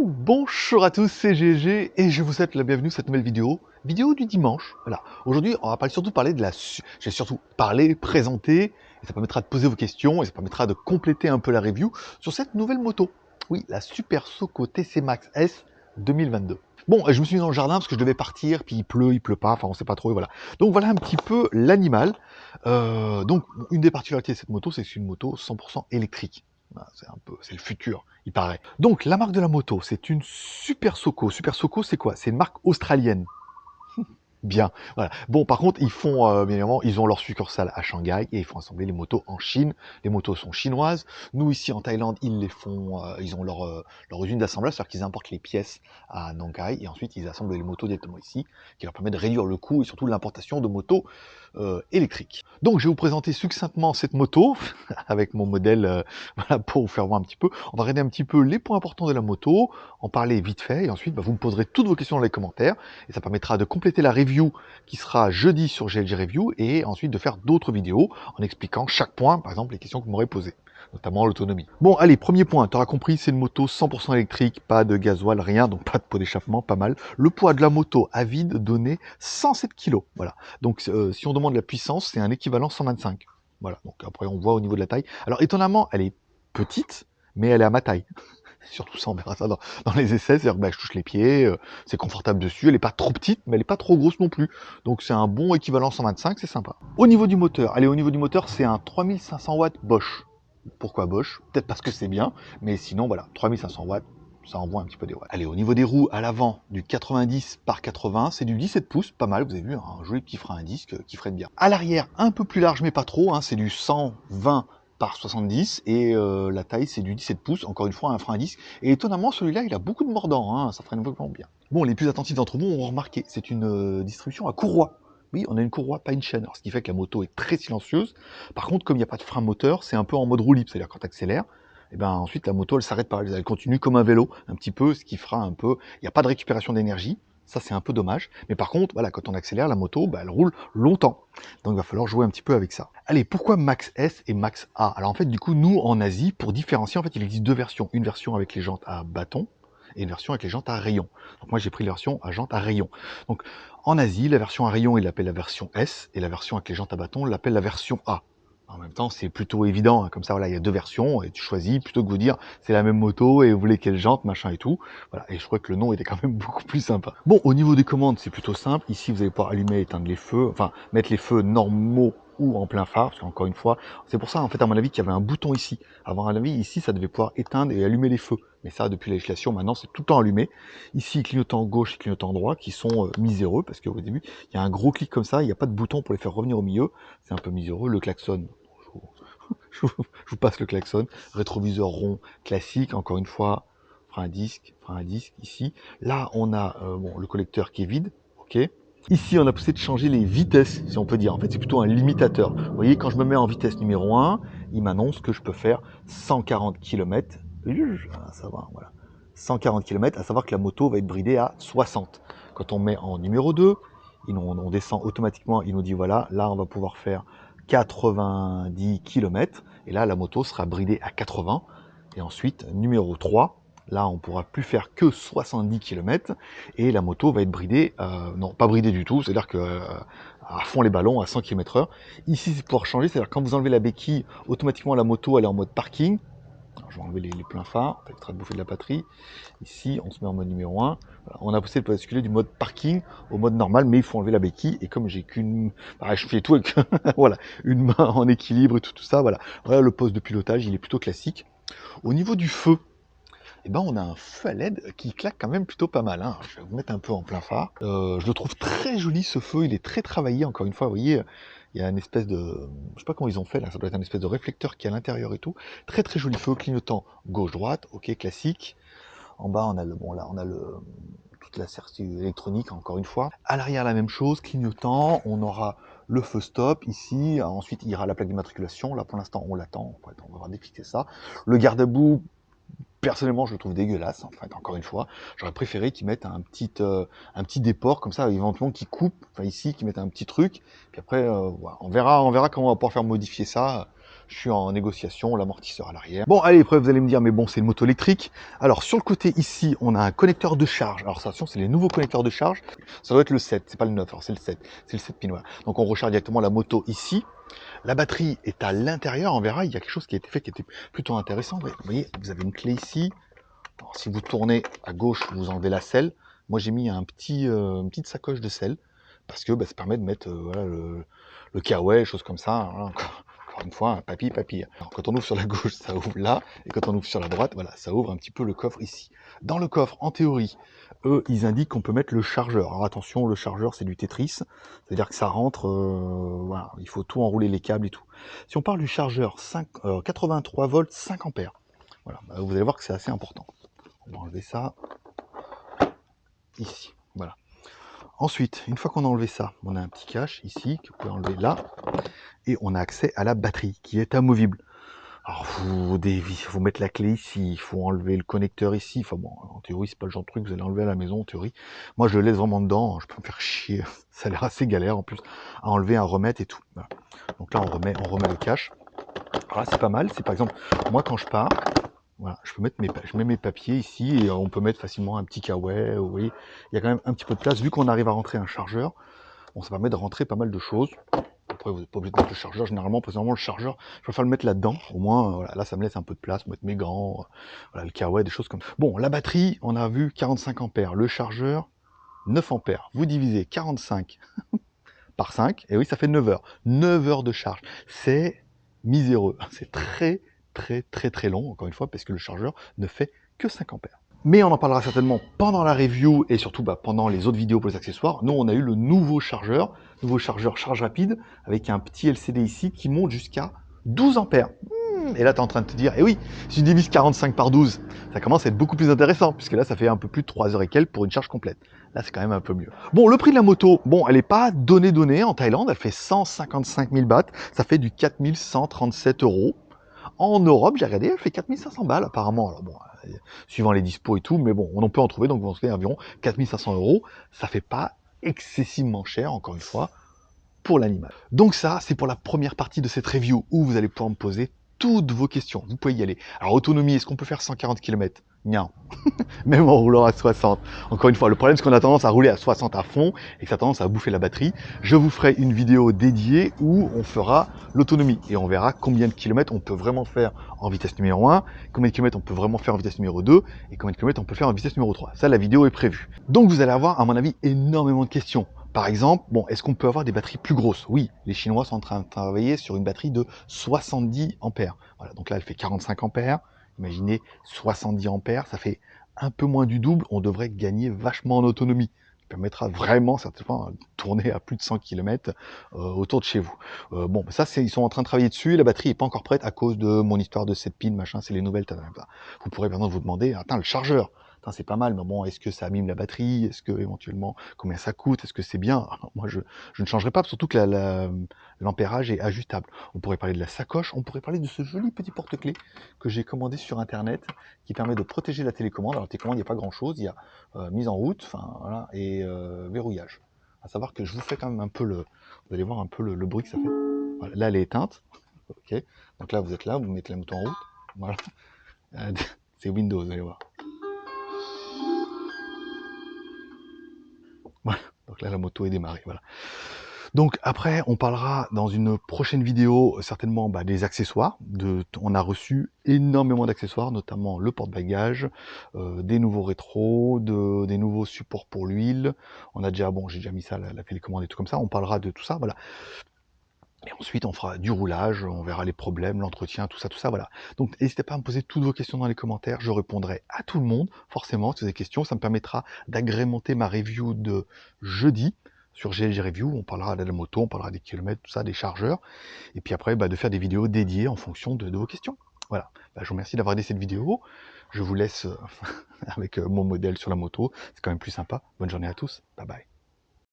Bonjour à tous, c'est GG et je vous souhaite la bienvenue à cette nouvelle vidéo du dimanche. Voilà. Aujourd'hui, on va surtout parler de je vais surtout parler, présenter, et ça permettra de poser vos questions et ça permettra de compléter un peu la review sur cette nouvelle moto. Oui, la Super Soco TC Max S 2022. Bon, je me suis mis dans le jardin parce que je devais partir, puis il pleut pas, enfin on sait pas trop, et voilà. Donc voilà un petit peu l'animal. Donc une des particularités de cette moto, c'est que c'est une moto 100% électrique. Voilà, c'est le futur, il paraît. Donc la marque de la moto, c'est une Super Soco. Super Soco, c'est quoi? C'est une marque australienne. Bien, voilà. Bon, par contre, ils font, bien évidemment, ils ont leur succursale à Shanghai et ils font assembler les motos en Chine. Les motos sont chinoises. Nous, ici en Thaïlande, ils les font, ils ont leur usine d'assemblage, c'est-à-dire qu'ils importent les pièces à Nong Khai et ensuite ils assemblent les motos directement ici, qui leur permet de réduire le coût et surtout l'importation de motos électriques. Donc, je vais vous présenter succinctement cette moto avec mon modèle, voilà, pour vous faire voir un petit peu. On va regarder un petit peu les points importants de la moto, en parler vite fait et ensuite, vous me poserez toutes vos questions dans les commentaires et ça permettra de compléter la review qui sera jeudi sur GLG Review et ensuite de faire d'autres vidéos en expliquant chaque point, par exemple les questions que vous m'aurez posées, notamment l'autonomie. Bon, allez, premier point, tu auras compris, c'est une moto 100% électrique, pas de gasoil, rien, donc pas de pot d'échappement, pas mal. Le poids de la moto à vide donnait 107 kg, voilà. Donc si on demande la puissance, c'est un équivalent 125. Voilà, donc après on voit au niveau de la taille. Alors étonnamment, elle est petite, mais elle est à ma taille. Surtout ça, on verra ça dans les essais, c'est-à-dire que je touche les pieds, c'est confortable dessus, elle est pas trop petite, mais elle est pas trop grosse non plus. Donc c'est un bon équivalent 125, c'est sympa. Au niveau du moteur, allez, au niveau du moteur, c'est un 3500 watts Bosch. Pourquoi Bosch? Peut-être parce que c'est bien, mais sinon, voilà, 3500 watts, ça envoie un petit peu des watts. Allez, au niveau des roues, à l'avant, du 90 par 80, c'est du 17 pouces, pas mal, vous avez vu, un joli petit frein à disque qui freine bien. À l'arrière, un peu plus large, mais pas trop, c'est du 120 par 70 et la taille c'est du 17 pouces, encore une fois un frein à disque et étonnamment celui-là il a beaucoup de mordants, ça freine vraiment bien. Bon, les plus attentifs d'entre vous ont remarqué, c'est une distribution à courroie. Oui, on a une courroie, pas une chaîne, alors, ce qui fait que la moto est très silencieuse. Par contre, comme il n'y a pas de frein moteur, c'est un peu en mode roue libre, c'est-à-dire quand tu accélères, et ben ensuite la moto elle s'arrête pas, elle continue comme un vélo, un petit peu, ce qui fera un peu, il n'y a pas de récupération d'énergie, ça c'est un peu dommage, mais par contre, voilà, quand on accélère, la moto, elle roule longtemps. Donc il va falloir jouer un petit peu avec ça. Allez, pourquoi Max S et Max A? Alors en fait, du coup, nous, en Asie, pour différencier, en fait, il existe deux versions. Une version avec les jantes à bâton et une version avec les jantes à rayon. Donc moi, j'ai pris la version à jantes à rayon. Donc en Asie, la version à rayon, il l'appelle la version S et la version avec les jantes à bâton, il l'appelle la version A. En même temps, c'est plutôt évident, comme ça, voilà, il y a deux versions, et tu choisis, plutôt que de vous dire, c'est la même moto, et vous voulez quelle jante, machin et tout. Voilà, et je crois que le nom était quand même beaucoup plus sympa. Bon, au niveau des commandes, c'est plutôt simple. Ici, vous allez pouvoir allumer et éteindre les feux, enfin, mettre les feux normaux ou en plein phare, parce qu'encore une fois, c'est pour ça, en fait, à mon avis, qu'il y avait un bouton ici. Avant, à mon avis, ici, ça devait pouvoir éteindre et allumer les feux. Mais ça, depuis la législation, maintenant, c'est tout le temps allumé. Ici, clignotant gauche et clignotant droit, qui sont miséreux, parce qu'au début, il y a un gros clic comme ça, il n'y a pas de bouton pour les faire revenir au milieu. C'est un peu miséreux. Le klaxon, je vous passe le klaxon. Rétroviseur rond classique, encore une fois, frein à disque ici. Là, on a bon, le collecteur qui est vide, ok. Ici, on a possibilité de changer les vitesses, si on peut dire. En fait, c'est plutôt un limitateur. Vous voyez, quand je me mets en vitesse numéro 1, il m'annonce que je peux faire 140 km. Ça va, voilà. 140 km, à savoir que la moto va être bridée à 60. Quand on met en numéro 2, on descend automatiquement, il nous dit voilà, là on va pouvoir faire 90 km, et là la moto sera bridée à 80. Et ensuite, numéro 3, là on pourra plus faire que 70 km, et la moto va être bridée, non pas bridée du tout, c'est-à-dire que à fond les ballons à 100 km/h. Ici c'est pour changer, c'est-à-dire quand vous enlevez la béquille, automatiquement la moto elle est en mode parking. Alors, je vais enlever les pleins phares, ça évitera de bouffer de la batterie. Ici, on se met en mode numéro 1. Voilà, on a possibilité de basculer du mode parking au mode normal, mais il faut enlever la béquille. Et comme j'ai qu'une... Bah, je fais tout avec voilà, une main en équilibre et tout ça. Voilà. Voilà, le poste de pilotage, il est plutôt classique. Au niveau du feu, eh ben, on a un feu à LED qui claque quand même plutôt pas mal. Je vais vous mettre un peu en plein phare. Je le trouve très joli ce feu, il est très travaillé encore une fois. Vous voyez, il y a une espèce de... Je sais pas comment ils ont fait là, ça doit être un espèce de réflecteur qui est à l'intérieur et tout. Très très joli feu, clignotant gauche-droite, ok, classique. En bas, on a toute la certitude électronique, encore une fois. À l'arrière, la même chose, clignotant. On aura le feu stop ici. Ensuite, il y aura la plaque d'immatriculation. Là, pour l'instant, on l'attend. On va défixer ça. Le garde-à-boue, personnellement, je le trouve dégueulasse. En fait, encore une fois, j'aurais préféré qu'ils mettent un petit déport comme ça, éventuellement qui coupe. Enfin, ici, qu'ils mettent un petit truc. Puis après, voilà. On verra comment on va pouvoir faire modifier ça. Je suis en négociation, l'amortisseur à l'arrière. Bon, allez, après vous allez me dire, mais bon, c'est une moto électrique. Alors, sur le côté ici, on a un connecteur de charge. Alors, attention, c'est les nouveaux connecteurs de charge. Ça doit être le 7, c'est pas le 9, alors c'est le 7. C'est le 7 pin, voilà. Donc, on recharge directement la moto ici. La batterie est à l'intérieur, on verra, il y a quelque chose qui a été fait qui était plutôt intéressant. Vous voyez, vous avez une clé ici. Alors, si vous tournez à gauche, vous enlevez la selle. Moi, j'ai mis une petite sacoche de selle parce que ça permet de mettre voilà, le kawaii, choses comme ça. Voilà, encore une fois, un papy. Alors, quand on ouvre sur la gauche, ça ouvre là, et quand on ouvre sur la droite, voilà, ça ouvre un petit peu le coffre ici. Dans le coffre, en théorie, eux, ils indiquent qu'on peut mettre le chargeur. Alors attention, le chargeur, c'est du Tetris, c'est-à-dire que ça rentre, voilà, il faut tout enrouler les câbles et tout. Si on parle du chargeur 83 volts, 5 ampères, voilà, vous allez voir que c'est assez important. On va enlever ça ici, voilà. Ensuite, une fois qu'on a enlevé ça, on a un petit cache ici que vous pouvez enlever là, et on a accès à la batterie qui est amovible. Alors faut mettre la clé ici, il faut enlever le connecteur ici. Enfin bon, en théorie c'est pas le genre de truc que vous allez enlever à la maison en théorie. Moi je le laisse vraiment dedans, je peux me faire chier, ça a l'air assez galère en plus à enlever, à remettre et tout. Voilà. Donc là on remet le cache. Alors là c'est pas mal, c'est par exemple moi quand je pars. Voilà, je mets mes papiers ici et on peut mettre facilement un petit kawaii. Vous voyez, il y a quand même un petit peu de place. Vu qu'on arrive à rentrer un chargeur, bon, ça permet de rentrer pas mal de choses. Après, vous n'êtes pas obligé de mettre le chargeur. Généralement, le chargeur, je préfère le mettre là-dedans. Au moins, voilà, là, ça me laisse un peu de place. Mettre mes gants, voilà, le kawaii, des choses comme ça. Bon, la batterie, on a vu 45 ampères. Le chargeur, 9 ampères. Vous divisez 45 par 5, et oui, ça fait 9 heures. 9 heures de charge. C'est miséreux. C'est très long, encore une fois, parce que le chargeur ne fait que 5 ampères. Mais on en parlera certainement pendant la review et surtout pendant les autres vidéos pour les accessoires. Nous, on a eu le nouveau chargeur charge rapide, avec un petit LCD ici qui monte jusqu'à 12 ampères. Et là, tu es en train de te dire, eh oui, si tu divises 45 par 12, ça commence à être beaucoup plus intéressant, puisque là, ça fait un peu plus de 3 heures et quelques pour une charge complète. Là, c'est quand même un peu mieux. Bon, le prix de la moto, bon, elle n'est pas donnée en Thaïlande, elle fait 155 000 bahts, ça fait du 4137 euros. En Europe, j'ai regardé, elle fait 4500 balles apparemment. Alors bon, suivant les dispos et tout, mais bon, on en peut en trouver, donc vous en trouvez environ 4500 euros. Ça fait pas excessivement cher, encore une fois, pour l'animal. Donc ça, c'est pour la première partie de cette review où vous allez pouvoir me poser toutes vos questions. Vous pouvez y aller. Alors, autonomie, est-ce qu'on peut faire 140 km? Non. Même en roulant à 60. Encore une fois, le problème c'est qu'on a tendance à rouler à 60 à fond et que ça a tendance à bouffer la batterie. Je vous ferai une vidéo dédiée où on fera l'autonomie et on verra combien de kilomètres on peut vraiment faire en vitesse numéro 1, combien de kilomètres on peut vraiment faire en vitesse numéro 2 et combien de kilomètres on peut faire en vitesse numéro 3. Ça, la vidéo est prévue. Donc vous allez avoir, à mon avis, énormément de questions. Par exemple, bon, est-ce qu'on peut avoir des batteries plus grosses? Oui, les Chinois sont en train de travailler sur une batterie de 70 ampères. Voilà, donc là, elle fait 45 ampères. Imaginez 70 ampères, ça fait un peu moins du double. On devrait gagner vachement en autonomie. Ça permettra vraiment, certainement, de tourner à plus de 100 km autour de chez vous. Bon, ça, ils sont en train de travailler dessus. La batterie n'est pas encore prête à cause de mon histoire de 7 pins, machin, c'est les nouvelles. Vous pourrez maintenant vous demander, attends, le chargeur, c'est pas mal, mais bon, est-ce que ça abîme la batterie? Est-ce que éventuellement, combien ça coûte? Est-ce que c'est bien? Moi, je ne changerai pas, surtout que l'ampérage est ajustable. On pourrait parler de la sacoche, on pourrait parler de ce joli petit porte-clés que j'ai commandé sur Internet, qui permet de protéger la télécommande. Alors, la télécommande, il n'y a pas grand-chose, il y a mise en route, voilà, et verrouillage. À savoir que je vous fais quand même un peu vous allez voir un peu le bruit que ça fait. Voilà, là, elle est éteinte. Ok. Donc là, vous êtes là, vous mettez la moto en route. Voilà. C'est Windows, vous allez voir. Voilà, donc là la moto est démarrée, voilà. Donc après, on parlera dans une prochaine vidéo certainement des accessoires. On a reçu énormément d'accessoires, notamment le porte-bagages, des nouveaux rétros, des nouveaux supports pour l'huile. On a déjà, bon, j'ai déjà mis ça, la télécommande et tout comme ça. On parlera de tout ça, voilà. Et ensuite, on fera du roulage, on verra les problèmes, l'entretien, tout ça, voilà. Donc, n'hésitez pas à me poser toutes vos questions dans les commentaires, je répondrai à tout le monde, forcément, si vous avez des questions. Ça me permettra d'agrémenter ma review de jeudi sur GLG Review. On parlera de la moto, on parlera des kilomètres, tout ça, des chargeurs. Et puis après, de faire des vidéos dédiées en fonction de vos questions. Voilà. Je vous remercie d'avoir regardé cette vidéo. Je vous laisse avec mon modèle sur la moto. C'est quand même plus sympa. Bonne journée à tous. Bye bye.